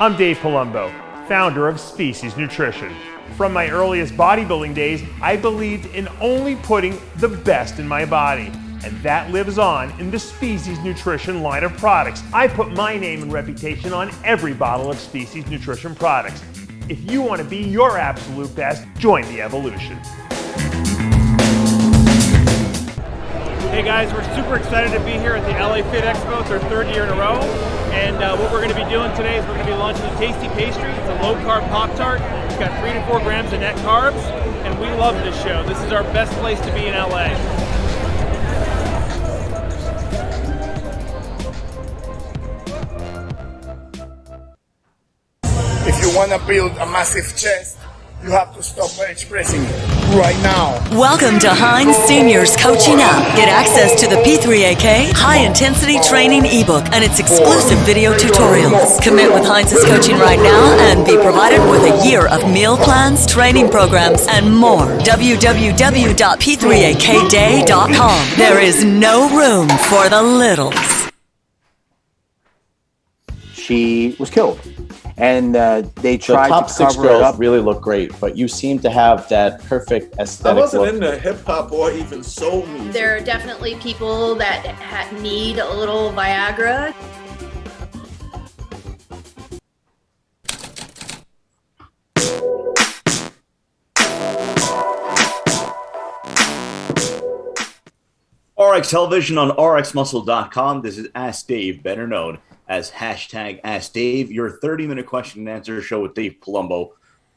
I'm Dave Palumbo, founder of Species Nutrition. From my earliest bodybuilding days, I believed in only putting the best in my body. And that lives on in the Species Nutrition line of products. I put my name and reputation on every bottle of Species Nutrition products. If you want to be your absolute best, join the evolution. Hey guys, we're super excited to be here at the LA Fit Expo. It's our third year in a row. And what we're going to be doing today is we're going to be launching a tasty pastry. It's a low-carb Pop-Tart. It's got 3 to 4 grams of net carbs. And we love this show. This is our best place to be in LA. If you want to build a massive chest, you have to stop bench pressing right now. Welcome to Heinz Senior's Coaching App. Get access to the P3AK High Intensity Training ebook and its exclusive video tutorials. Commit with Heinz's coaching right now and be provided with a year of meal plans, training programs, and more. www.p3akday.com. There is no room for the littles. She was killed. And they tried top to six cover it girls up. really look great, but you seem to have that perfect aesthetic. I wasn't look. into hip hop or even soul music. There are definitely people that need a little Viagra. RX Television on rxmuscle.com. This is Ask Dave, better known as hashtag Ask Dave, your 30-minute question and answer show with Dave Palumbo.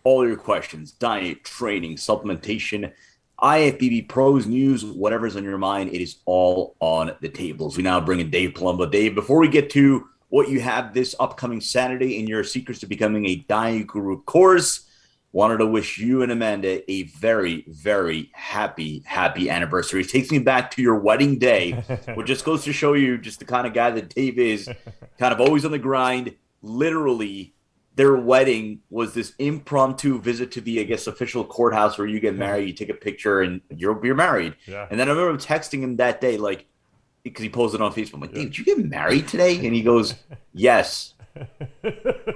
All your questions, diet, training, supplementation, IFBB pros, news, whatever's on your mind, it is all on the tables. We now bring in Dave Palumbo. Dave, before we get to what you have this upcoming Saturday in your Secrets to Becoming a Diet Guru course, wanted to wish you and Amanda a very, very happy anniversary. It takes me back to your wedding day, which just goes to show you just the kind of guy that Dave is, kind of always on the grind. Literally, their wedding was this impromptu visit to the, I guess, official courthouse where you get married, you take a picture, and you're married. Yeah. And then I remember texting him that day, like, because he posted on Facebook. I'm like, Dave, did you get married today? And he goes, yes.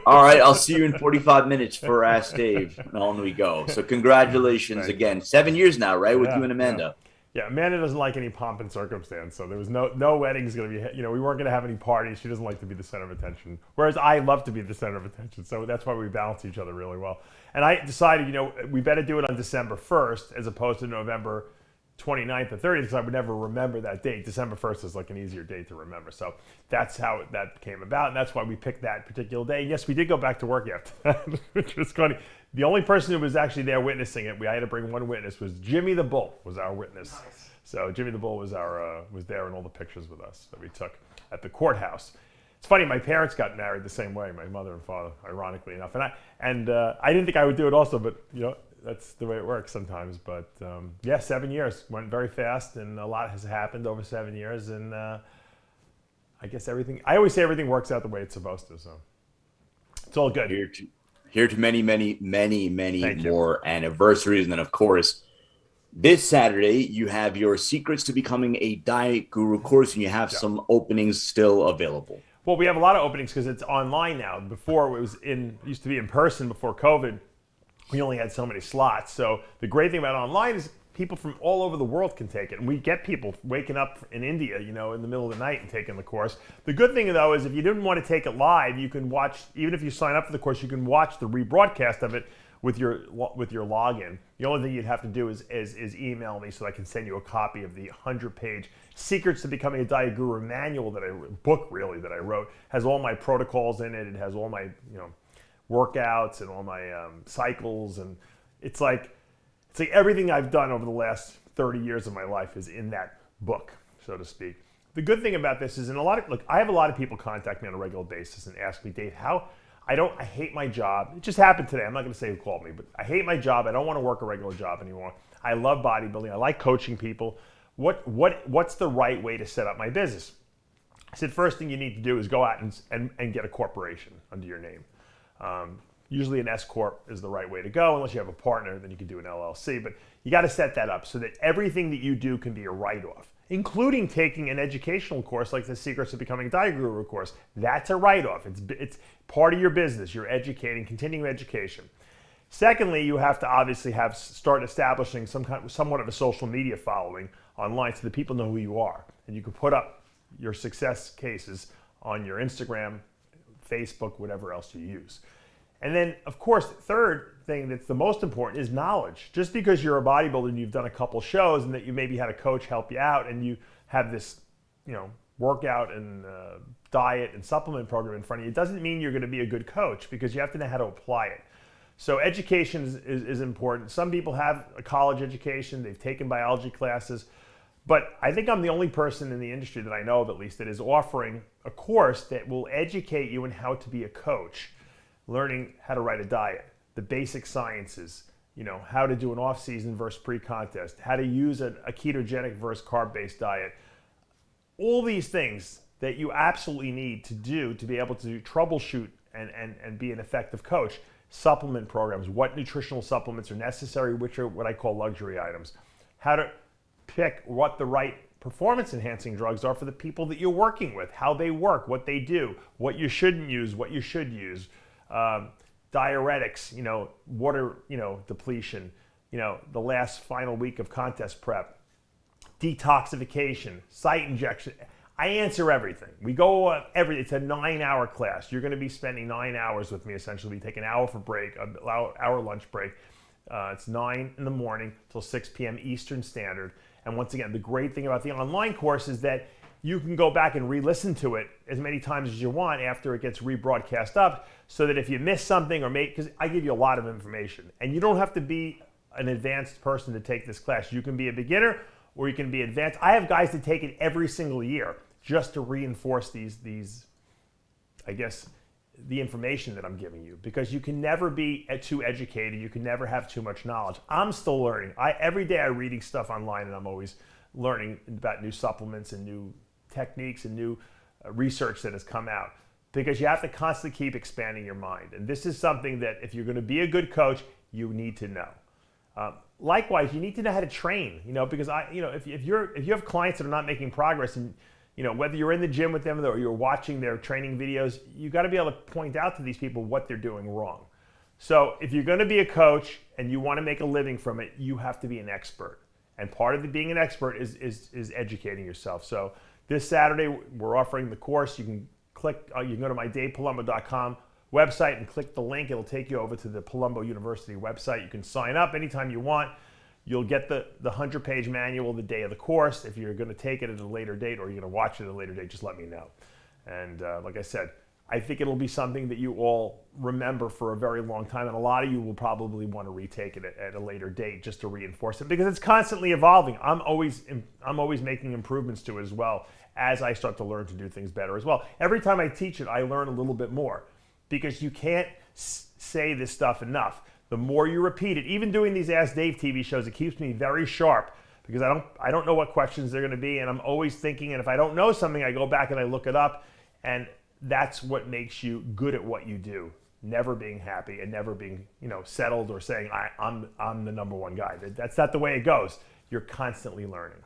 All right, I'll see you in 45 minutes for Ask Dave. And on we go. So congratulations again. 7 years now, right, with you and Amanda. Yeah, Amanda doesn't like any pomp and circumstance, so there was no weddings going to be, we weren't going to have any parties. She doesn't like to be the center of attention, whereas I love to be the center of attention, so that's why we balance each other really well. And I decided, we better do it on December 1st as opposed to November 29th or 30th, because I would never remember that date. December 1st is like an easier date to remember. So that's how that came about, and that's why we picked that particular day. Yes, we did go back to work after that, which was funny. The only person who was actually there witnessing it, we had to bring one witness, was Jimmy the Bull was our witness. Nice. So Jimmy the Bull was was there in all the pictures with us that we took at the courthouse. It's funny, my parents got married the same way, my mother and father, ironically enough. And I didn't think I would do it also, but that's the way it works sometimes. But 7 years went very fast, and a lot has happened over 7 years. And I guess I always say everything works out the way it's supposed to. So it's all good. Here to many more anniversaries. And then, of course, this Saturday, you have your Secrets to Becoming a Diet Guru course, and you have some openings still available. Well, we have a lot of openings because it's online now. Before, it used to be in person before COVID. We only had so many slots. So the great thing about online is people from all over the world can take it. And we get people waking up in India, in the middle of the night and taking the course. The good thing, though, is if you didn't want to take it live, you can watch, even if you sign up for the course, you can watch the rebroadcast of it with your login. The only thing you'd have to do is email me so I can send you a copy of the 100-page Secrets to Becoming a Diet Guru manual that I wrote. Has all my protocols in it. It has all my, workouts and all my cycles, and it's like everything I've done over the last 30 years of my life is in that book, so to speak. The good thing about this is, I have a lot of people contact me on a regular basis and ask me, Dave, I hate my job. It just happened today. I'm not going to say who called me, but I hate my job. I don't want to work a regular job anymore. I love bodybuilding. I like coaching people. What's the right way to set up my business? I said, first thing you need to do is go out and get a corporation under your name. Usually an S Corp is the right way to go. Unless you have a partner, then you can do an LLC. But you got to set that up so that everything that you do can be a write-off. including taking an educational course like the Secrets of Becoming a Diet Guru course. That's a write-off. It's part of your business. You're educating, continuing education. Secondly, you have to obviously start establishing somewhat of a social media following online so that people know who you are. And you can put up your success cases on your Instagram, Facebook, whatever else you use. And then, of course, third thing that's the most important is knowledge. Just because you're a bodybuilder and you've done a couple shows and that you maybe had a coach help you out and you have this, workout and diet and supplement program in front of you, it doesn't mean you're going to be a good coach, because you have to know how to apply it. So education is important. Some people have a college education, they've taken biology classes, but I think I'm the only person in the industry that I know of, at least, that is offering a course that will educate you in how to be a coach, learning how to write a diet, the basic sciences, how to do an off-season versus pre-contest, how to use a ketogenic versus carb-based diet. All these things that you absolutely need to do to be able to troubleshoot and be an effective coach. Supplement programs, what nutritional supplements are necessary, which are what I call luxury items. How to pick what the right performance enhancing drugs are for the people that you're working with, how they work, what they do, what you shouldn't use, what you should use. Diuretics, water, depletion, the last final week of contest prep, detoxification, site injection. I answer everything. We go it's a 9-hour class. You're going to be spending 9 hours with me, essentially. We take an hour for break, an hour lunch break. It's 9 in the morning till 6 p.m. Eastern Standard. And once again, the great thing about the online course is that you can go back and re-listen to it as many times as you want after it gets rebroadcast up, so that if you miss something because I give you a lot of information, and you don't have to be an advanced person to take this class. You can be a beginner or you can be advanced. I have guys that take it every single year just to reinforce these, I guess, the information that I'm giving you, because you can never be too educated. You can never have too much knowledge. I'm still learning. Every day I'm reading stuff online, and I'm always learning about new supplements and new techniques and new research that has come out, because you have to constantly keep expanding your mind. And this is something that if you're going to be a good coach, you need to know. Likewise, you need to know how to train, because if you have clients that are not making progress, and whether you're in the gym with them or you're watching their training videos, you got to be able to point out to these people what they're doing wrong. So if you're going to be a coach and you want to make a living from it, you have to be an expert. And part of being an expert is educating yourself. So this Saturday, we're offering the course. You can you can go to my davepalumbo.com website and click the link. It'll take you over to the Palumbo University website. You can sign up anytime you want. You'll get the 100-page manual the day of the course. If you're going to take it at a later date or you're going to watch it at a later date, just let me know. And like I said, I think it'll be something that you all remember for a very long time, and a lot of you will probably want to retake it at a later date just to reinforce it, because it's constantly evolving. I'm always making improvements to it as well, as I start to learn to do things better as well. Every time I teach it, I learn a little bit more, because you can't say this stuff enough. The more you repeat it, even doing these Ask Dave TV shows, it keeps me very sharp, because I don't know what questions they're going to be, and I'm always thinking, and if I don't know something, I go back and I look it up, and that's what makes you good at what you do. Never being happy and never being, settled or saying I'm the number one guy. That's not the way it goes. You're constantly learning.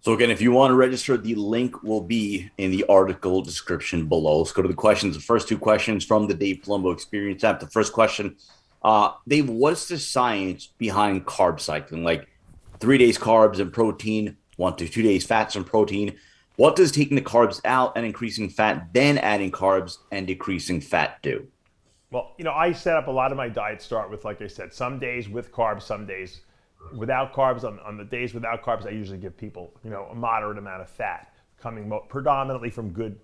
So again, if you want to register, the link will be in the article description below. Let's go to the questions. The first two questions from the Dave Palumbo Experience app. The first question, Dave, what's the science behind carb cycling? Like 3 days carbs and protein, 1 to 2 days fats and protein. What does taking the carbs out and increasing fat, then adding carbs and decreasing fat do? Well, I set up a lot of my diets start with, like I said, some days with carbs, some days without carbs. On the days without carbs, I usually give people, a moderate amount of fat, coming predominantly from good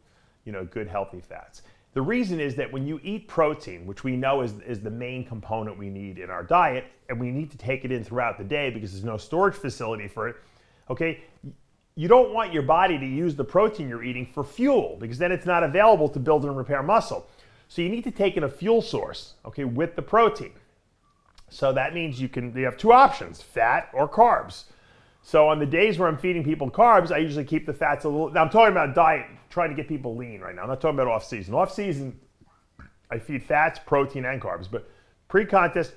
healthy fats. The reason is that when you eat protein, which we know is the main component we need in our diet, and we need to take it in throughout the day because there's no storage facility for it, okay? You don't want your body to use the protein you're eating for fuel, because then it's not available to build and repair muscle. So you need to take in a fuel source, okay, with the protein. So that means you have two options, fat or carbs. So on the days where I'm feeding people carbs, I usually keep the fats a little. Now I'm talking about diet, trying to get people lean right now. I'm not talking about off season. Off season, I feed fats, protein, and carbs. But pre-contest,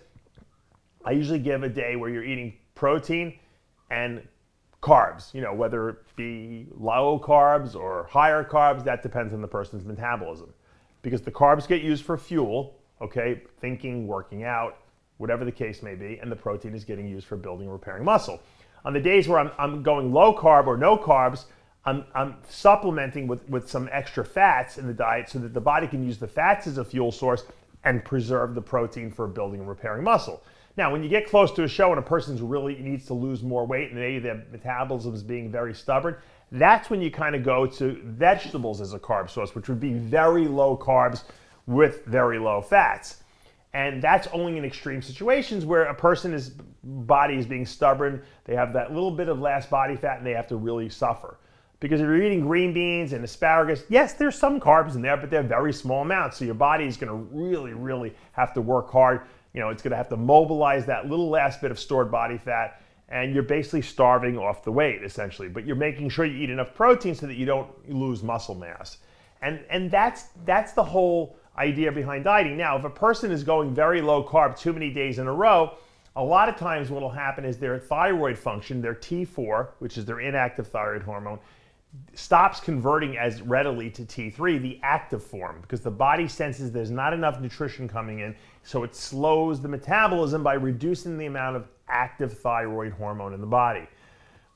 I usually give a day where you're eating protein and carbs, whether it be low carbs or higher carbs, that depends on the person's metabolism. Because the carbs get used for fuel, okay, thinking, working out, whatever the case may be, and the protein is getting used for building and repairing muscle. On the days where I'm going low carb or no carbs, I'm supplementing with some extra fats in the diet so that the body can use the fats as a fuel source and preserve the protein for building and repairing muscle. Now, when you get close to a show and a person really needs to lose more weight and maybe their metabolism is being very stubborn, that's when you kind of go to vegetables as a carb source, which would be very low carbs with very low fats. And that's only in extreme situations where a person's body is being stubborn, they have that little bit of last body fat and they have to really suffer. Because if you're eating green beans and asparagus, yes, there's some carbs in there, but they're very small amounts. So your body is going to really, really have to work hard. It's going to have to mobilize that little last bit of stored body fat, and you're basically starving off the weight, essentially. But you're making sure you eat enough protein so that you don't lose muscle mass. And that's the whole idea behind dieting. Now, if a person is going very low carb too many days in a row, a lot of times what will happen is their thyroid function, their T4, which is their inactive thyroid hormone, stops converting as readily to T3, the active form, because the body senses there's not enough nutrition coming in, so it slows the metabolism by reducing the amount of active thyroid hormone in the body.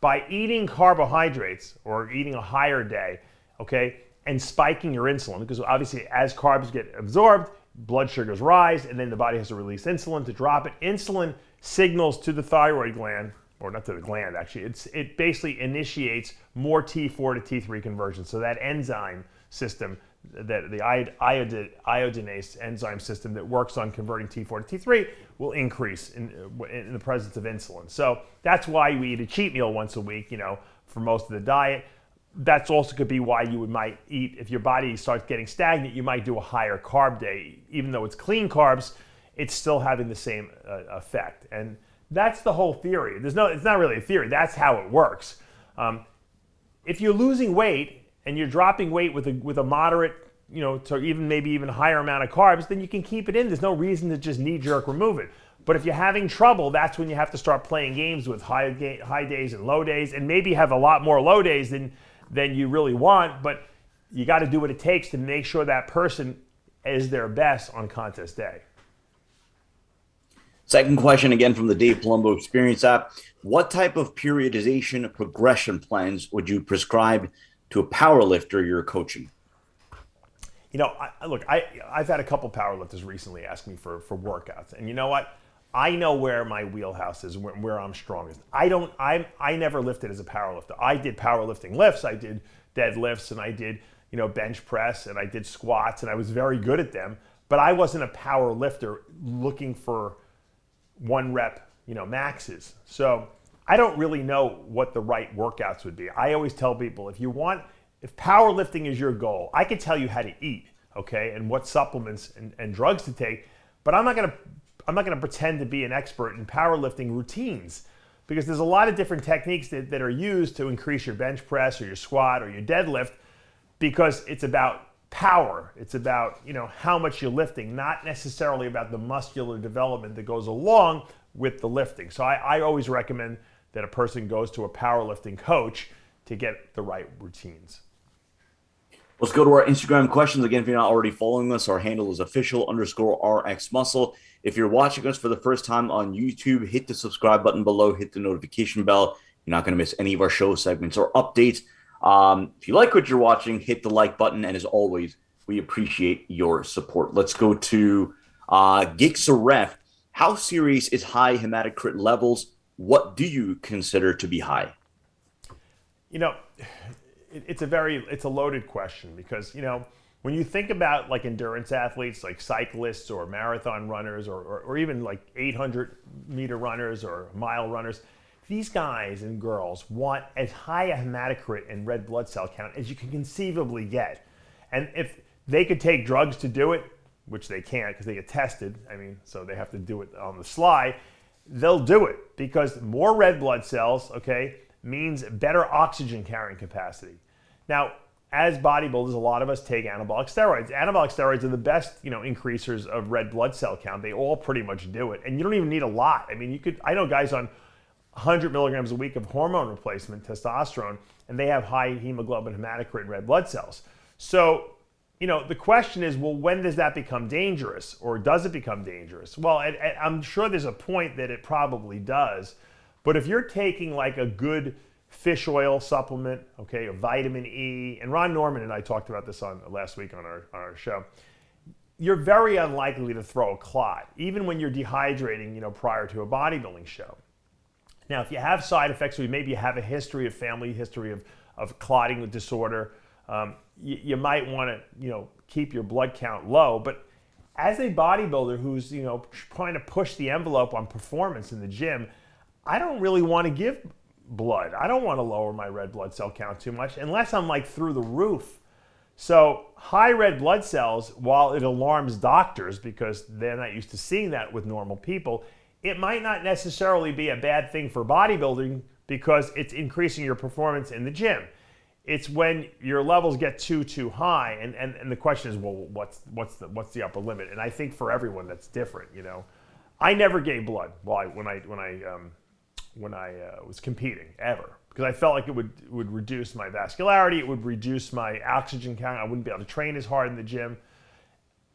By eating carbohydrates or eating a higher day, okay, and spiking your insulin, because obviously as carbs get absorbed, blood sugars rise, and then the body has to release insulin to drop it. Insulin signals to the thyroid gland, or not to the gland actually, it basically initiates more T4 to T3 conversion. So that enzyme system, that the iodinase enzyme system that works on converting T4 to T3 will increase in the presence of insulin. So that's why we eat a cheat meal once a week, for most of the diet. That's also could be why you might eat, if your body starts getting stagnant, you might do a higher carb day. Even though it's clean carbs, it's still having the same effect. And that's the whole theory. It's not really a theory. That's how it works. If you're losing weight and you're dropping weight with a moderate, to maybe even higher amount of carbs, then you can keep it in. There's no reason to just knee-jerk remove it. But if you're having trouble, that's when you have to start playing games with high days and low days, and maybe have a lot more low days than you really want. But you got to do what it takes to make sure that person is their best on contest day. Second question, again from the Dave Palumbo Experience app. What type of periodization progression plans would you prescribe to a powerlifter you're coaching? I've had a couple powerlifters recently ask me for workouts. And you know what? I know where my wheelhouse is, where I'm strongest. I never lifted as a powerlifter. I did powerlifting lifts. I did deadlifts, and I did, bench press, and I did squats, and I was very good at them. But I wasn't a power lifter looking for one rep, maxes. So I don't really know what the right workouts would be. I always tell people, if powerlifting is your goal, I can tell you how to eat, okay, and what supplements and drugs to take, but I'm not gonna pretend to be an expert in powerlifting routines, because there's a lot of different techniques that are used to increase your bench press or your squat or your deadlift, because it's about power. It's about, how much you're lifting, not necessarily about the muscular development that goes along with the lifting. So I always recommend that a person goes to a powerlifting coach to get the right routines. Let's go to our Instagram questions. Again, if you're not already following us, our handle is official_RXmuscle. If you're watching us for the first time on YouTube, hit the subscribe button below, hit the notification bell. You're not going to miss any of our show segments or updates. If you like what you're watching, hit the like button. And as always, we appreciate your support. Let's go to Gixaref. How serious is high hematocrit levels? What do you consider to be high? It's a loaded question, because, when you think about like endurance athletes, like cyclists or marathon runners, or even like 800 meter runners or mile runners, these guys and girls want as high a hematocrit and red blood cell count as you can conceivably get. And if they could take drugs to do it, which they can't because they get tested, so they have to do it on the sly, they'll do it, because more red blood cells, okay, means better oxygen carrying capacity. Now, as bodybuilders, a lot of us take anabolic steroids. Anabolic steroids are the best, increasers of red blood cell count. They all pretty much do it, and you don't even need a lot. I know guys on 100 milligrams a week of hormone replacement, testosterone, and they have high hemoglobin, hematocrit, and red blood cells. So, the question is, well, when does that become dangerous, or does it become dangerous? Well, I'm sure there's a point that it probably does, but if you're taking like a good fish oil supplement, okay, a vitamin E, and Ron Norman and I talked about this last week on our show, you're very unlikely to throw a clot, even when you're dehydrating, prior to a bodybuilding show. Now, if you have side effects, or maybe you have a family history of clotting disorder, you might want to, keep your blood count low. But as a bodybuilder who's, trying to push the envelope on performance in the gym, I don't really want to give blood. I don't want to lower my red blood cell count too much unless I'm like through the roof. So high red blood cells, while it alarms doctors because they're not used to seeing that with normal people, it might not necessarily be a bad thing for bodybuilding because it's increasing your performance in the gym. It's when your levels get too high, and the question is, well, what's the upper limit? And I think for everyone that's different. I never gave blood when I was competing ever, because I felt like it would reduce my vascularity, it would reduce my oxygen count. I wouldn't be able to train as hard in the gym.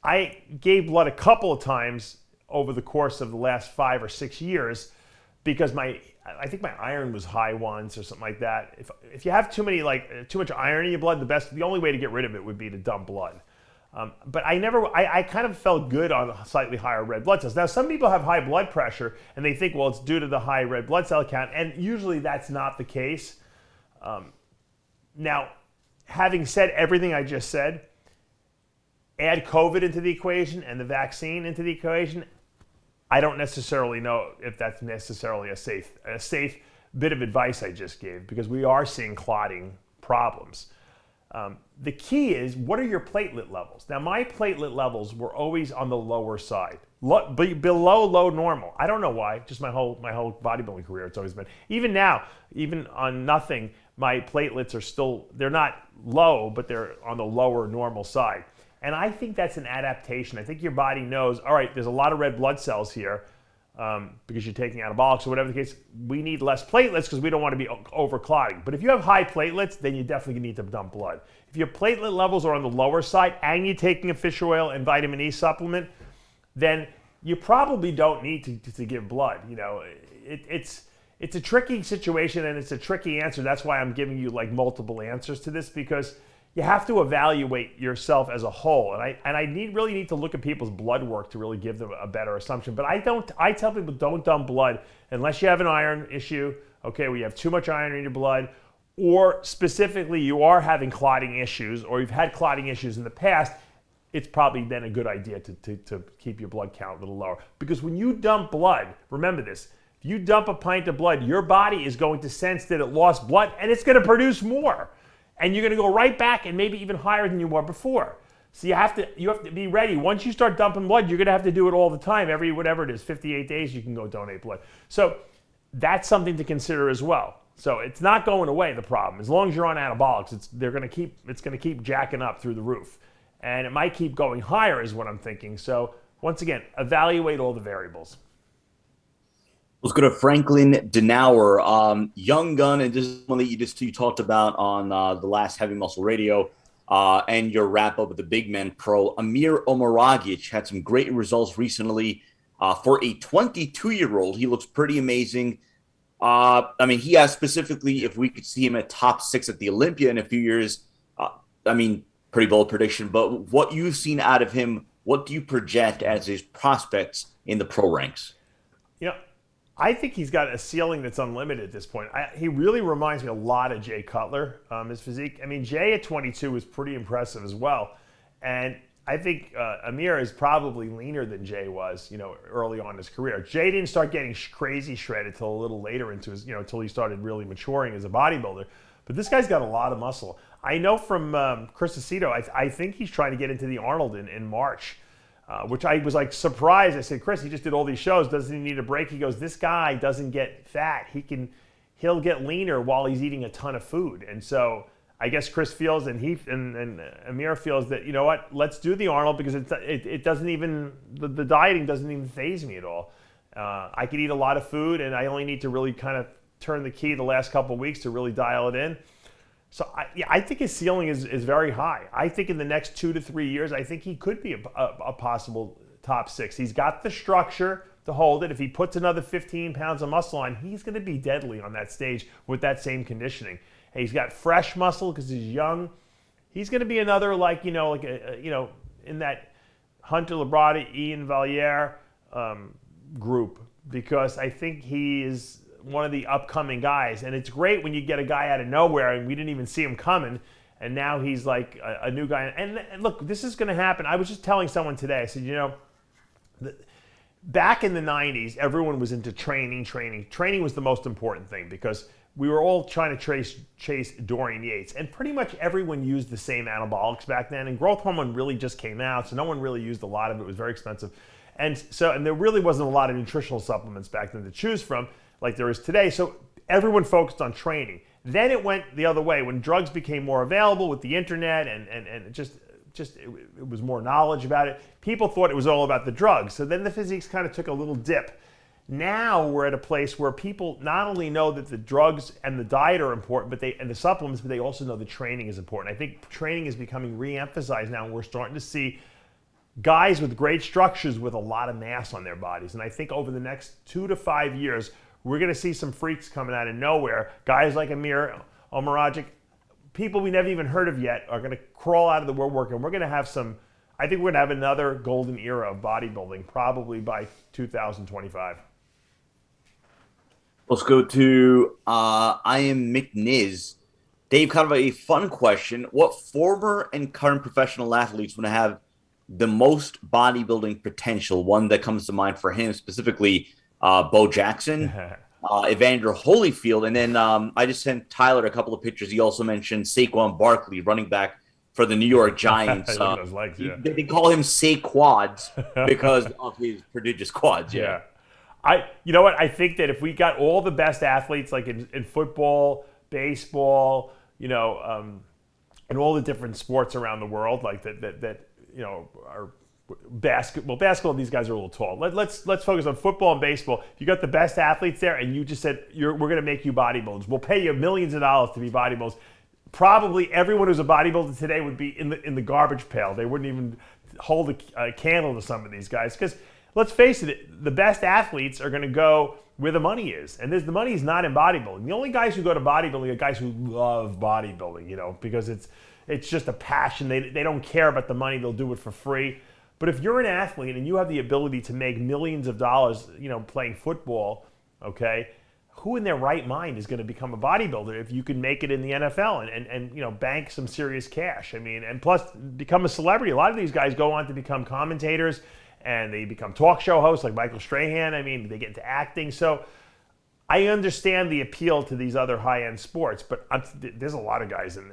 I gave blood a couple of times over the course of the last 5 or 6 years because I think my iron was high once or something like that. If you have too much iron in your blood, the only way to get rid of it would be to dump blood. But I kind of felt good on slightly higher red blood cells. Now, some people have high blood pressure and they think, well, it's due to the high red blood cell count, and usually that's not the case. Now, having said everything I just said, add COVID into the equation and the vaccine into the equation, I don't necessarily know if that's necessarily a safe bit of advice I just gave, because we are seeing clotting problems. The key is, what are your platelet levels? Now, my platelet levels were always on the lower side, below low normal. I don't know why, just my whole bodybuilding career, it's always been. Even now, even on nothing, my platelets are still, they're not low, but they're on the lower normal side. And I think that's an adaptation. I think your body knows, all right, there's a lot of red blood cells here because you're taking anabolics or whatever the case. We need less platelets because we don't want to be overclotting. But if you have high platelets, then you definitely need to dump blood. If your platelet levels are on the lower side and you're taking a fish oil and vitamin E supplement, then you probably don't need to give blood. It's a tricky situation and it's a tricky answer. That's why I'm giving you like multiple answers to this, because you have to evaluate yourself as a whole. And I really need to look at people's blood work to really give them a better assumption. But I tell people, don't dump blood unless you have an iron issue, okay, where you have too much iron in your blood, or specifically you are having clotting issues, or you've had clotting issues in the past. It's probably then a good idea to keep your blood count a little lower. Because when you dump blood, remember this, if you dump a pint of blood, your body is going to sense that it lost blood and it's going to produce more. And you're going to go right back and maybe even higher than you were before. So you have to be ready. Once you start dumping blood, you're going to have to do it all the time. Every whatever it is, 58 days, you can go donate blood. So that's something to consider as well. So it's not going away, the problem. As long as you're on anabolics, it's going to keep jacking up through the roof. And it might keep going higher is what I'm thinking. So once again, evaluate all the variables. Let's go to Franklin Denauer, young gun, and this is one that you talked about on the last Heavy Muscle Radio and your wrap up with the Big Men Pro. Emir Omeragic had some great results recently for a 22-year-old. He looks pretty amazing. He has specifically, if we could see him at top 6 at the Olympia in a few years, pretty bold prediction. But what you've seen out of him, what do you project as his prospects in the pro ranks? I think he's got a ceiling that's unlimited at this point. He really reminds me a lot of Jay Cutler, his physique. Jay at 22 was pretty impressive as well. And I think Emir is probably leaner than Jay was, early on in his career. Jay didn't start getting crazy shredded till a little later into his, till he started really maturing as a bodybuilder. But this guy's got a lot of muscle. I know from Chris Aceto, I think he's trying to get into the Arnold in March. Which I was surprised. I said, Chris, he just did all these shows. Doesn't he need a break? He goes, this guy doesn't get fat. He'll get leaner while he's eating a ton of food. And so I guess Chris feels and Emir feels that, let's do the Arnold, because it doesn't even, the dieting doesn't even faze me at all. I could eat a lot of food, and I only need to really kind of turn the key the last couple of weeks to really dial it in. So I think his ceiling is very high. I think in the next 2 to 3 years, I think he could be a possible top 6. He's got the structure to hold it. If he puts another 15 pounds of muscle on, he's going to be deadly on that stage with that same conditioning. And he's got fresh muscle because he's young. He's going to be another in that Hunter Labrada, Ian Valliere group, because I think he is one of the upcoming guys. And it's great when you get a guy out of nowhere and we didn't even see him coming, and now he's like a new guy. And look, this is going to happen. I was just telling someone today, I said, back in the 90s, everyone was into training. Training was the most important thing because we were all trying to chase Dorian Yates. And pretty much everyone used the same anabolics back then. And growth hormone really just came out, so no one really used a lot of it. It was very expensive. And there really wasn't a lot of nutritional supplements back then to choose from like there is today. So everyone focused on training. Then it went the other way when drugs became more available with the internet and it was more knowledge about it. People thought it was all about the drugs. So then the physiques kind of took a little dip. Now we're at a place where people not only know that the drugs and the diet are important, and the supplements, but they also know the training is important. I think training is becoming re-emphasized now, and we're starting to see guys with great structures with a lot of mass on their bodies. And I think over the next 2 to 5 years, we're going to see some freaks coming out of nowhere. Guys like Emir Omeragic, people we never even heard of yet, are going to crawl out of the woodwork, and we're going to have I think we're going to have another golden era of bodybuilding probably by 2025. Let's go to I am McNiz. Dave, kind of a fun question. What former and current professional athletes want to have the most bodybuilding potential? One that comes to mind for him specifically, Bo Jackson, Evander Holyfield, and then I just sent Tyler a couple of pictures. He also mentioned Saquon Barkley, running back for the New York Giants. Look at those legs, yeah. They call him Saquads because of his prodigious quads. Yeah. You know what? I think that if we got all the best athletes, like in football, baseball, and all the different sports around the world, like that are basketball. Basketball, these guys are a little tall. Let's focus on football and baseball. If you got the best athletes there, and you just said we're going to make you bodybuilders. We'll pay you millions of dollars to be bodybuilders. Probably everyone who's a bodybuilder today would be in the garbage pail. They wouldn't even hold a candle to some of these guys because. Let's face it, the best athletes are going to go where the money is. And the money is not in bodybuilding. The only guys who go to bodybuilding are guys who love bodybuilding, because it's just a passion. They don't care about the money. They'll do it for free. But if you're an athlete and you have the ability to make millions of dollars, playing football, okay, who in their right mind is going to become a bodybuilder if you can make it in the NFL and bank some serious cash? I mean, and plus become a celebrity. A lot of these guys go on to become commentators, and they become talk show hosts like Michael Strahan. I mean, they get into acting. So I understand the appeal to these other high-end sports, but there's a lot of guys, and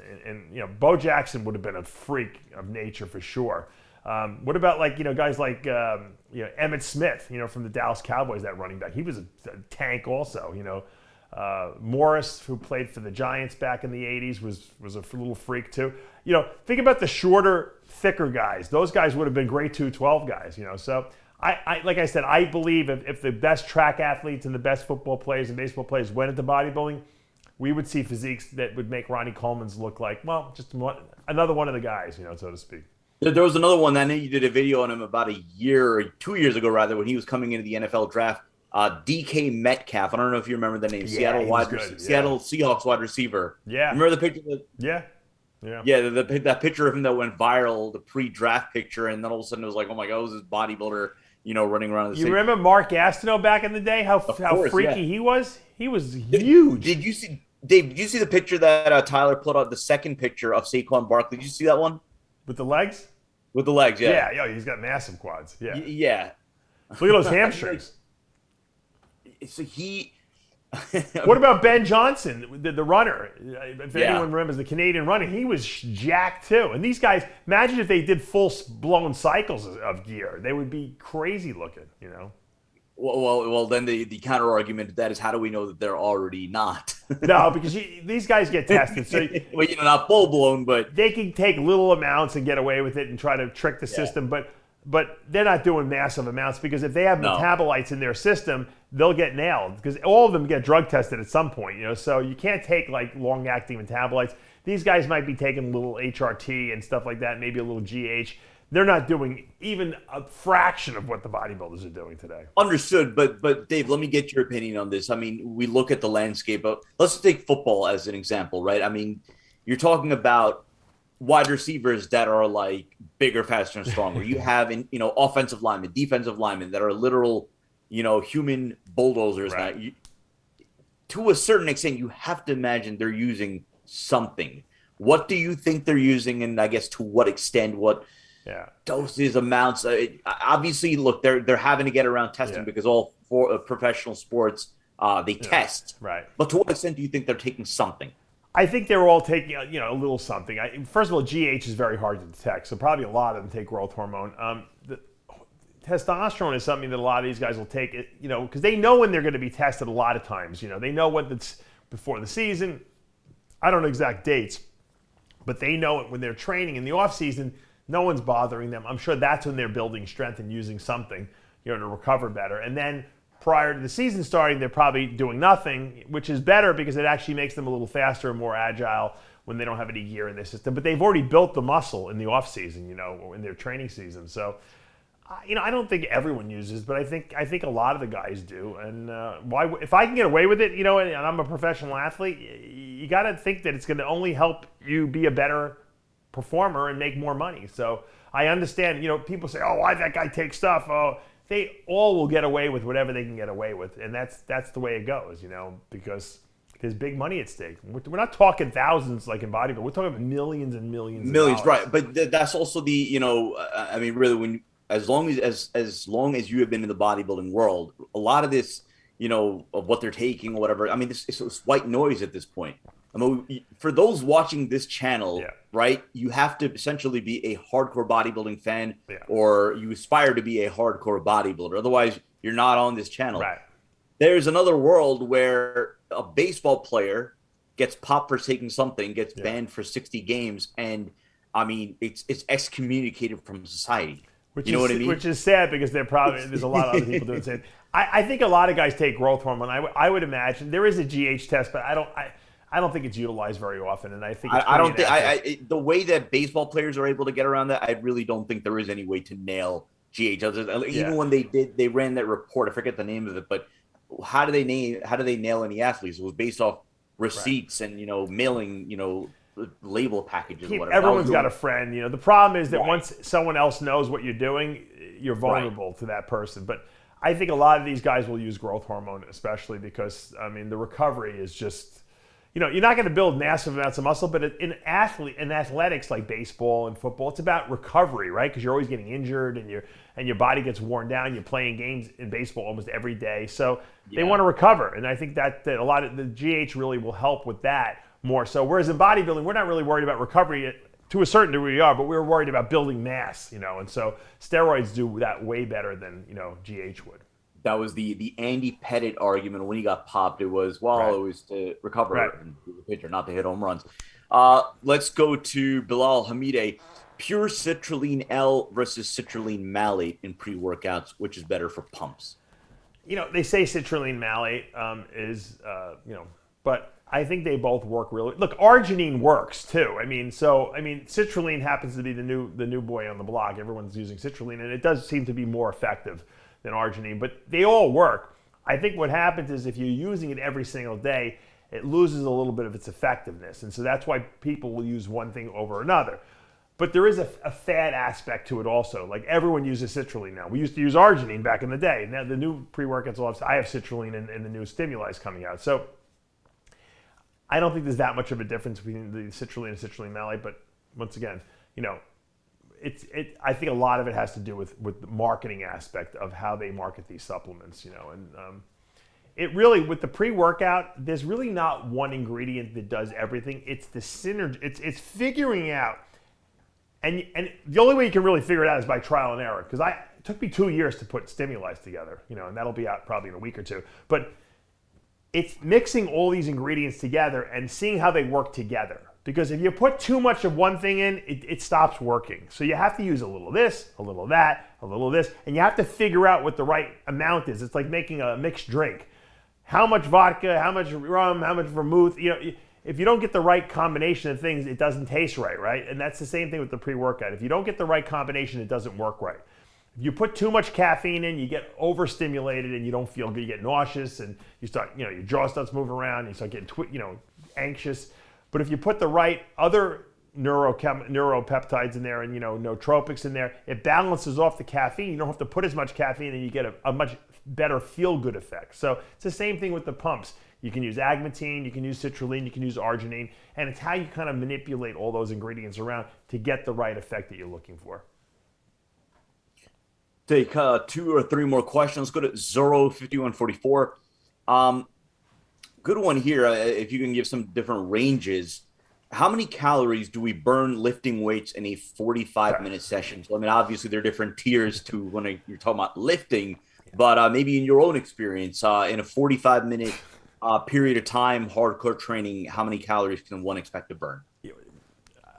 Bo Jackson would have been a freak of nature for sure. What about guys like Emmitt Smith, from the Dallas Cowboys, that running back? He was a tank also. Morris, who played for the Giants back in the 80s, was a little freak too. Think about the shorter, thicker guys. Those guys would have been great 212 guys. So I like I said, I believe if the best track athletes and the best football players and baseball players went into bodybuilding, we would see physiques that would make Ronnie Coleman's look like, another one of the guys, so to speak. There was another one. I know you did a video on him about a year or 2 years ago, rather, when he was coming into the NFL draft. DK Metcalf. I don't know if you remember the name. Yeah, Seattle Seahawks wide receiver. Yeah. Remember the picture? Yeah. That picture of him that went viral, the pre-draft picture, and then all of a sudden it was like, oh my God, it was this bodybuilder, running around. You remember Mark Gastineau back in the day? How freaky he was? He was huge. Did you see, Dave? Did you see the picture that Tyler put out? The second picture of Saquon Barkley. Did you see that one? With the legs? With the legs, yeah. Yeah, he's got massive quads. Yeah. Yeah. Look at those hamstrings. So he. What about Ben Johnson, the runner? If anyone remembers the Canadian runner, he was jacked too. And these guys, imagine if they did full-blown cycles of gear. They would be crazy looking, Well, then the counter argument to that is, how do we know that they're already not? No, because these guys get tested. So not full-blown, but they can take little amounts and get away with it and try to trick the system. But but they're not doing massive amounts because if they have No. metabolites in their system, they'll get nailed because all of them get drug tested at some point, you know. So you can't take like long-acting metabolites. These guys might be taking a little HRT and stuff like that, maybe a little GH. They're not doing even a fraction of what the bodybuilders are doing today. Understood, but Dave, let me get your opinion on this. I mean, we look at the landscape of, let's take football as an example, right? I mean, you're talking about wide receivers that are like bigger, faster, and stronger. You have, offensive linemen, defensive linemen that are literal, human bulldozers. Right. Now, to a certain extent, you have to imagine they're using something. What do you think they're using, and I guess to what extent? What doses, amounts? Obviously, look, they're having to get around testing because all professional sports they test. Right. But to what extent do you think they're taking something? I think they were all taking, a little something. First of all, GH is very hard to detect, so probably a lot of them take growth hormone. The testosterone is something that a lot of these guys will take, because they know when they're going to be tested a lot of times. They know what it's before the season. I don't know exact dates, but they know it when they're training in the off season. No one's bothering them. I'm sure that's when they're building strength and using something, to recover better. And then prior to the season starting, they're probably doing nothing, which is better because it actually makes them a little faster and more agile when they don't have any gear in their system. But they've already built the muscle in the off season, in their training season. So, I don't think everyone uses, but I think a lot of the guys do. And why? If I can get away with it, and I'm a professional athlete, you got to think that it's going to only help you be a better performer and make more money. So I understand. People say, "Oh, why that guy take stuff?" Oh. They all will get away with whatever they can get away with, and that's the way it goes, because there's big money at stake. We're not talking thousands like in bodybuilding. We're talking about millions and millions. Millions, of dollars. right? But that's also the really as long as you have been in the bodybuilding world, a lot of this of what they're taking or whatever. I mean, it's white noise at this point. I mean, for those watching this channel, right, you have to essentially be a hardcore bodybuilding fan or you aspire to be a hardcore bodybuilder. Otherwise, you're not on this channel. Right. There's another world where a baseball player gets popped for taking something, gets banned for 60 games, and, I mean, it's excommunicated from society. What I mean? Which is sad because there's a lot of other people doing the same. I think a lot of guys take growth hormone. I would imagine there is a GH test, but I don't think it's utilized very often, and I think the way that baseball players are able to get around that, I really don't think there is any way to nail GH. Even when they ran that report, I forget the name of it, but how do they nail any athletes? It was based off receipts and mailing label packages. Or whatever. Everyone's got a friend. The problem is that once someone else knows what you're doing, you're vulnerable to that person. But I think a lot of these guys will use growth hormone, especially because the recovery is just. You're not going to build massive amounts of muscle, but in athletics like baseball and football, it's about recovery, right? Because you're always getting injured and your body gets worn down. You're playing games in baseball almost every day, so they want to recover, and I think that a lot of the GH really will help with that more so. Whereas in bodybuilding, we're not really worried about recovery. To a certain degree, we are, but we're worried about building mass, and so steroids do that way better than GH would. That was the Andy Pettit argument when he got popped. It was, it was to recover and be the pitcher, not to hit home runs. Let's go to Bilal Hamide. Pure Citrulline L versus Citrulline Malate in pre-workouts, which is better for pumps? They say Citrulline Malate is, but I think they both work really. Look, arginine works too. Citrulline happens to be the new boy on the block. Everyone's using citrulline, and it does seem to be more effective than arginine, but they all work. I think what happens is if you're using it every single day, it loses a little bit of its effectiveness, and so that's why people will use one thing over another. But there is a fad aspect to it also. Like everyone uses citrulline now. We used to use arginine back in the day. Now the new pre-workouts will have, I have citrulline and the new stimuli coming out. So I don't think there's that much of a difference between the citrulline and citrulline malate, but once again, I think a lot of it has to do with the marketing aspect of how they market these supplements, it really, with the pre-workout, there's really not one ingredient that does everything. It's the synergy. It's figuring out, and the only way you can really figure it out is by trial and error. Because it took me 2 years to put stimuli together, and that'll be out probably in a week or two. But it's mixing all these ingredients together and seeing how they work together. Because if you put too much of one thing in, it stops working. So you have to use a little of this, a little of that, a little of this, and you have to figure out what the right amount is. It's like making a mixed drink. How much vodka, how much rum, how much vermouth, if you don't get the right combination of things, it doesn't taste right, right? And that's the same thing with the pre-workout. If you don't get the right combination, it doesn't work right. If you put too much caffeine in, you get overstimulated and you don't feel good. You get nauseous and you start, your jaw starts moving around. You start getting, anxious. But if you put the right other neuropeptides in there and, nootropics in there, it balances off the caffeine. You don't have to put as much caffeine and you get a much better feel-good effect. So it's the same thing with the pumps. You can use agmatine, you can use citrulline, you can use arginine, and it's how you kind of manipulate all those ingredients around to get the right effect that you're looking for. Take 2 or 3 more questions. Go to Zoro5144. Good one here. If you can give some different ranges, how many calories do we burn lifting weights in a 45-minute session? So, obviously there are different tiers to when you're talking about lifting, but maybe in your own experience, in a 45-minute period of time, hardcore training, how many calories can one expect to burn?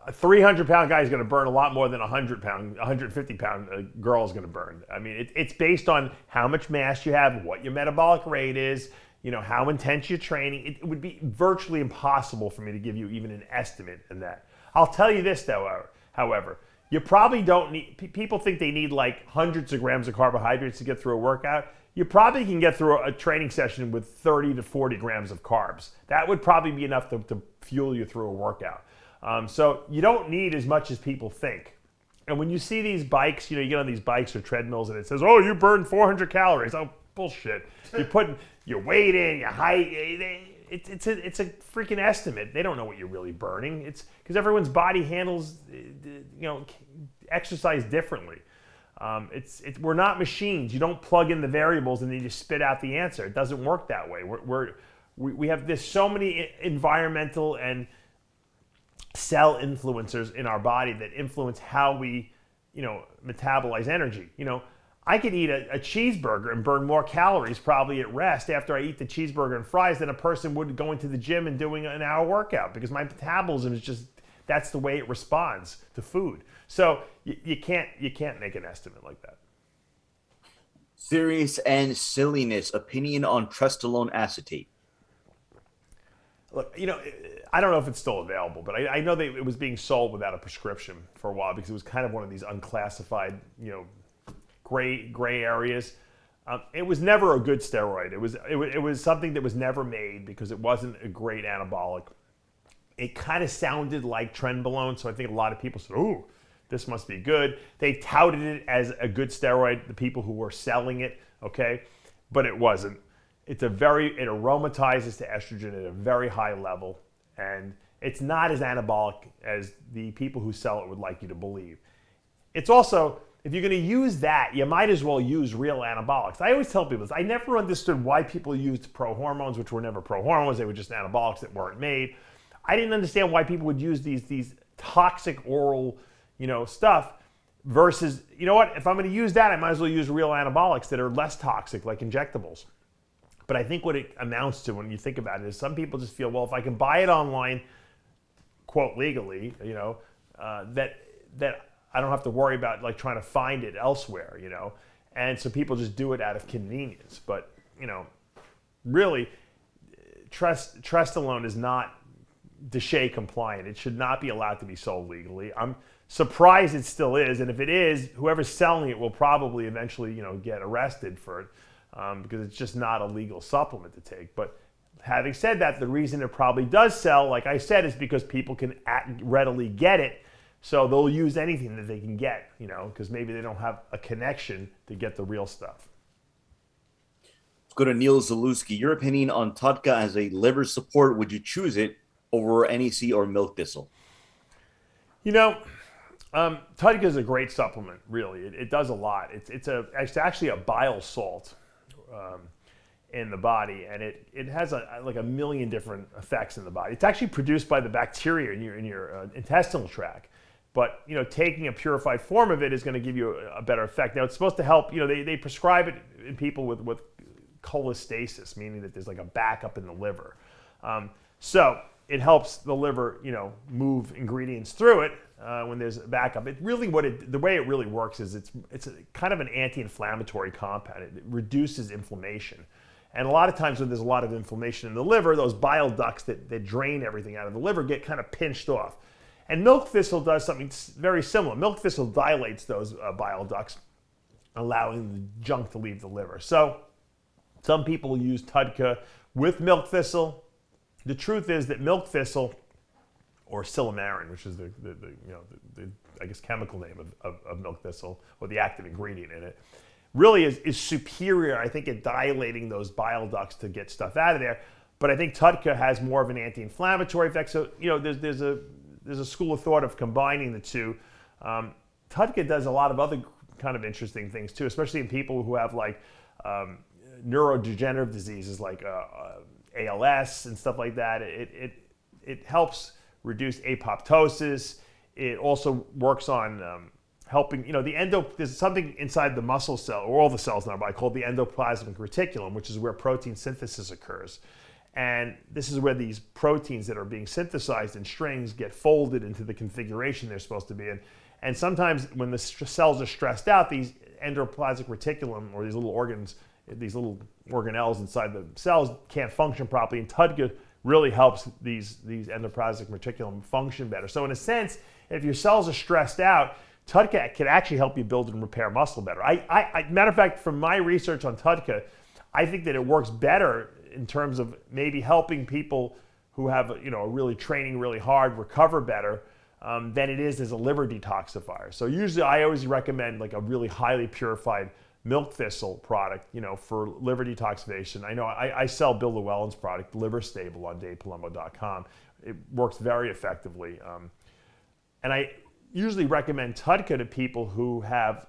A 300-pound guy is going to burn a lot more than a 150-pound girl is going to burn. It's based on how much mass you have, what your metabolic rate is, how intense you're training. It would be virtually impossible for me to give you even an estimate in that. I'll tell you this, though, however, you probably don't need, people think they need like hundreds of grams of carbohydrates to get through a workout. You probably can get through a training session with 30 to 40 grams of carbs. That would probably be enough to fuel you through a workout. So you don't need as much as people think. And when you see these bikes, you get on these bikes or treadmills and it says, oh, you burned 400 calories. Oh, bullshit. You're putting your weight in, your height. It's a freaking estimate. They don't know what you're really burning. It's because everyone's body handles, exercise differently. We're not machines. You don't plug in the variables and then you spit out the answer. It doesn't work that way. We have so many environmental and cell influencers in our body that influence how we, metabolize energy. I could eat a cheeseburger and burn more calories probably at rest after I eat the cheeseburger and fries than a person would going to the gym and doing an hour workout because my metabolism is just, that's the way it responds to food. So you can't make an estimate like that. Serious and silliness. Opinion on trestoline acetate. Look, I don't know if it's still available, but I know that it was being sold without a prescription for a while because it was kind of one of these unclassified, gray areas. It was never a good steroid. It was something that was never made because it wasn't a great anabolic. It kind of sounded like trenbolone, so I think a lot of people said, "Ooh, this must be good." They touted it as a good steroid, the people who were selling it, okay? But it wasn't. It aromatizes to estrogen at a very high level, and it's not as anabolic as the people who sell it would like you to believe. It's also, if you're going to use that, you might as well use real anabolics. I always tell people this. I never understood why people used pro-hormones, which were never pro-hormones. They were just anabolics that weren't made. I didn't understand why people would use these toxic oral, stuff versus, what? If I'm going to use that, I might as well use real anabolics that are less toxic, like injectables. But I think what it amounts to when you think about it is some people just feel, well, if I can buy it online, quote, legally, that I don't have to worry about like trying to find it elsewhere, And so people just do it out of convenience. But, really, trestoline is not DSHEA compliant. It should not be allowed to be sold legally. I'm surprised it still is. And if it is, whoever's selling it will probably eventually, get arrested for it. Because it's just not a legal supplement to take. But having said that, the reason it probably does sell, like I said, is because people can readily get it. So they'll use anything that they can get, because maybe they don't have a connection to get the real stuff. Let's go to Neil Zalewski. Your opinion on Tudca as a liver support. Would you choose it over NEC or milk thistle? Tudca is a great supplement, really. It does a lot. It's actually a bile salt. In the body, and it has like a million different effects in the body. It's actually produced by the bacteria in your intestinal tract, but taking a purified form of it is going to give you a better effect. Now it's supposed to help. They prescribe it in people with cholestasis, meaning that there's like a backup in the liver. So it helps the liver, move ingredients through it when there's a backup. The way it really works is it's kind of an anti-inflammatory compound. It reduces inflammation. And a lot of times when there's a lot of inflammation in the liver, those bile ducts that drain everything out of the liver get kind of pinched off. And milk thistle does something very similar. Milk thistle dilates those bile ducts, allowing the junk to leave the liver. So some people use Tudca with milk thistle. The truth is that milk thistle, or silymarin, which is the I guess chemical name of milk thistle, or the active ingredient in it, really is superior, I think, at dilating those bile ducts to get stuff out of there. But I think Tudca has more of an anti-inflammatory effect. So there's a school of thought of combining the two. Tudca does a lot of other kind of interesting things too, especially in people who have like neurodegenerative diseases like ALS and stuff like that. It helps reduce apoptosis. It also works on helping, there's something inside the muscle cell, or all the cells in our body, called the endoplasmic reticulum, which is where protein synthesis occurs. And this is where these proteins that are being synthesized in strings get folded into the configuration they're supposed to be in. And sometimes when the cells are stressed out, these endoplasmic reticulum, or these little organelles inside the cells, can't function properly. And Tudca really helps these endoplasmic reticulum function better. So in a sense, if your cells are stressed out, Tudca can actually help you build and repair muscle better. Matter of fact, from my research on Tudca, I think that it works better in terms of maybe helping people who have, really training really hard recover better than it is as a liver detoxifier. So usually I always recommend like a really highly purified milk thistle product, for liver detoxification. I know I sell Bill Llewellyn's product, Liver Stable, on DavePalumbo.com. It works very effectively. And I usually recommend Tudca to people who have,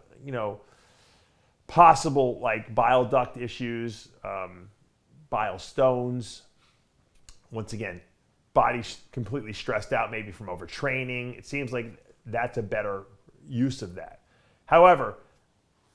possible like bile duct issues, bile stones. Once again, body's completely stressed out, maybe from overtraining. It seems like that's a better use of that. However,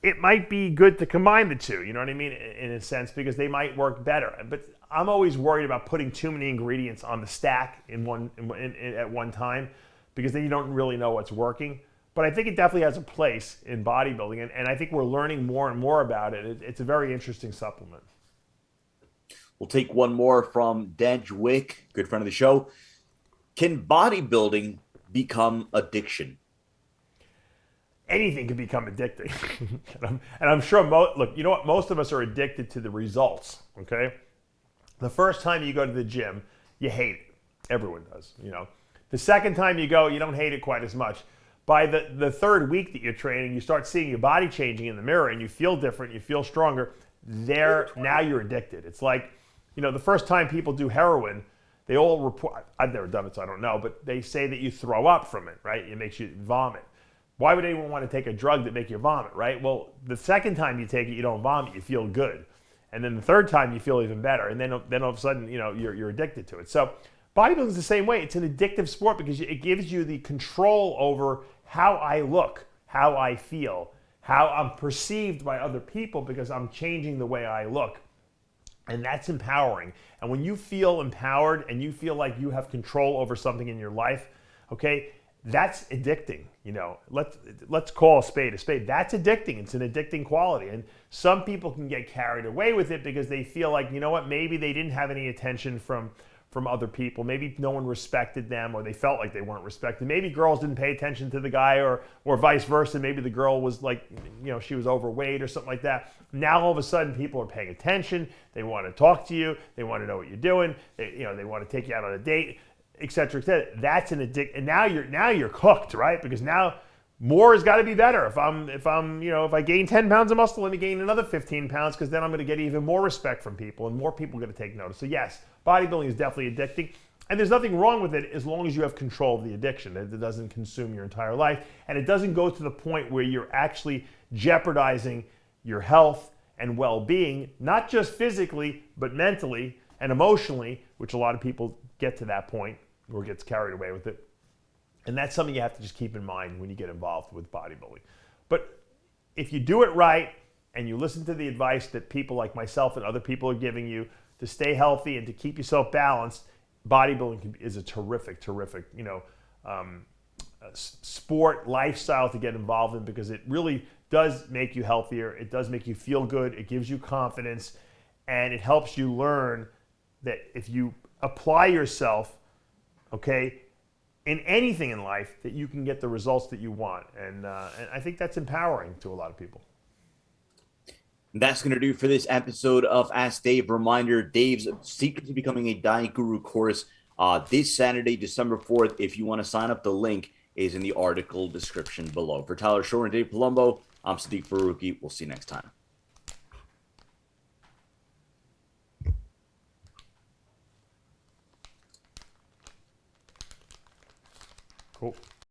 it might be good to combine the two, you know what I mean, in a sense, because they might work better. But I'm always worried about putting too many ingredients on the stack at one time, because then you don't really know what's working. But I think it definitely has a place in bodybuilding, and I think we're learning more and more about it. It's a very interesting supplement. We'll take one more from Dej Wick, good friend of the show. Can bodybuilding become addiction? Anything can become addicting. and I'm sure, look, you know what? Most of us are addicted to the results, okay? The first time you go to the gym, you hate it. Everyone does, The second time you go, you don't hate it quite as much. By the third week that you're training, you start seeing your body changing in the mirror, and you feel different, you feel stronger. Now you're addicted. It's like, the first time people do heroin, they all report, I've never done it, so I don't know, but they say that you throw up from it, right? It makes you vomit. Why would anyone want to take a drug that makes you vomit, right? Well, the second time you take it, you don't vomit, you feel good. And then the third time, you feel even better. And then all of a sudden, you're addicted to it. So bodybuilding is the same way. It's an addictive sport because it gives you the control over how I look, how I feel, how I'm perceived by other people, because I'm changing the way I look. And that's empowering. And when you feel empowered and you feel like you have control over something in your life, okay, that's addicting. Let's call a spade a spade. That's addicting. It's an addicting quality. And some people can get carried away with it because they feel like, maybe they didn't have any attention from other people. Maybe no one respected them, or they felt like they weren't respected. Maybe girls didn't pay attention to the guy, or vice versa. Maybe the girl was like, she was overweight or something like that. Now all of a sudden people are paying attention. They want to talk to you. They want to know what you're doing. They want to take you out on a date, et cetera, et cetera. That's an addict. And now you're cooked, right? Because now more has got to be better. If I gain 10 pounds of muscle, let me gain another 15 pounds, because then I'm going to get even more respect from people, and more people are going to take notice. So yes, bodybuilding is definitely addicting, and there's nothing wrong with it as long as you have control of the addiction. It doesn't consume your entire life, and it doesn't go to the point where you're actually jeopardizing your health and well-being, not just physically, but mentally and emotionally, which a lot of people get to that point or gets carried away with it. And that's something you have to just keep in mind when you get involved with bodybuilding. But if you do it right and you listen to the advice that people like myself and other people are giving you to stay healthy and to keep yourself balanced, bodybuilding is a terrific, sport lifestyle to get involved in, because it really does make you healthier. It does make you feel good. It gives you confidence, and it helps you learn that if you apply yourself, okay, in anything in life, that you can get the results that you want. And I think that's empowering to a lot of people. That's going to do for this episode of Ask Dave. Reminder, Dave's Secret to Becoming a Diet Guru course this Saturday, December 4th. If you want to sign up, the link is in the article description below. For Tyler Shore and Dave Palumbo, I'm Sadiq Faruqi. We'll see you next time. Cool.